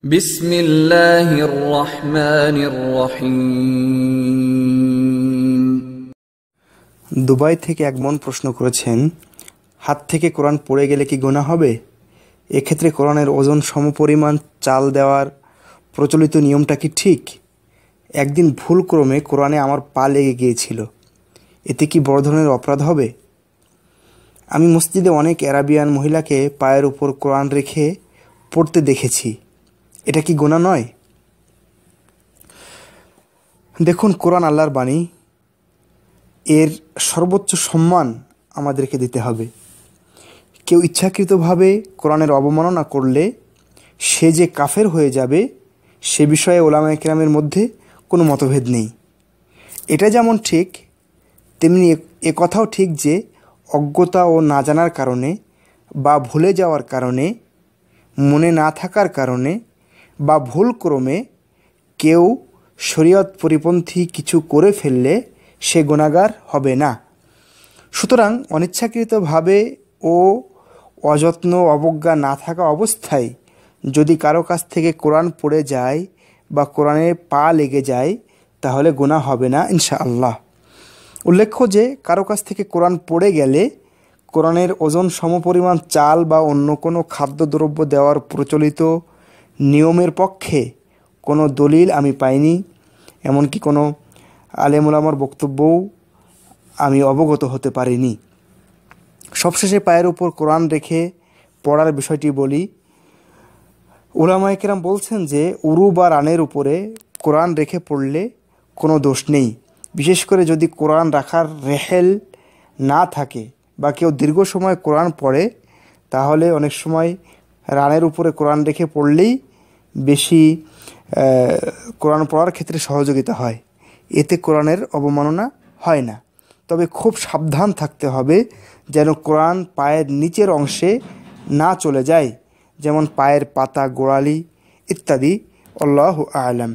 বিসমিল্লাহির রহমানির রহিম। দুবাই থেকে এক বোন প্রশ্ন করেছেন, হাত থেকে কোরআন পড়ে গেলে কি গুনাহ হবে? এক্ষেত্রে কোরআনের ওজন সমপরিমাণ চাল দেওয়ার প্রচলিত নিয়মটা কি ঠিক? একদিন ভুলক্রমে কোরআনে আমার পা লেগে গিয়েছিল, এতে কি বড় ধরনের অপরাধ হবে? আমি মসজিদে অনেক আরাবিয়ান মহিলাকে পায়ের উপর কোরআন রেখে পড়তে দেখেছি, এটা কি গুনাহ নয়? দেখুন, কোরআন আল্লাহর বাণী, এর সর্বোচ্চ সম্মান আমাদেরকে দিতে হবে। কেউ ইচ্ছাকৃতভাবে কোরআনের অবমাননা করলে সে যে কাফের হয়ে যাবে সে বিষয়ে উলামায়ে কেরামের মধ্যে কোনো মতভেদ নেই। এটা যেমন ঠিক, তেমনি এ কথাও ঠিক যে অজ্ঞতা ও না জানার কারণে বা ভুলে যাওয়ার কারণে, মনে না থাকার কারণে বা ভুলক্রমে কেউ শরীয়ত পরিপন্থী কিছু করে ফেললে সে গুনাহগার হবে না। সুতরাং অনিচ্ছাকৃতভাবে ও অযত্ন অবজ্ঞা না থাকা অবস্থায় যদি কারো কাছ থেকে কোরআন পড়ে যায় বা কোরআনের পা লেগে যায় তাহলে গুনাহ হবে না ইনশাআল্লাহ। উল্লেখ্য যে কারো কাছ থেকে কোরআন পড়ে গেলে কোরআনের ওজন সমপরিমাণ চাল বা অন্য কোনো খাদ্যদ্রব্য দেওয়ার প্রচলিত নিয়মের পক্ষে কোনো দলিল আমি পাইনি, এমনকি কোনো আলেম ওলামার বক্তব্যও আমি অবগত হতে পারিনি। সবশেষে পায়ের উপর কোরআন রেখে পড়ার বিষয়টি বলি। উলামায়ে কেরাম বলছেন যে উরু বা রানের উপরে কোরআন রেখে পড়লে কোনো দোষ নেই, বিশেষ করে যদি কোরআন রাখার রেহেল না থাকে বা কেউ দীর্ঘ সময় কোরআন পড়ে, তাহলে অনেক সময় রানের উপরে কোরআন রেখে পড়লেই বেশি কোরআন পড়ার ক্ষেত্রে সহযোগিতা হয়, এতে কোরআনের অবমাননা হয় না। তবে খুব সাবধান থাকতে হবে যেন কোরআন পায়ের নিচের অংশে না চলে যায়, যেমন পায়ের পাতা, গোড়ালি ইত্যাদি। আল্লাহু আ'লাম।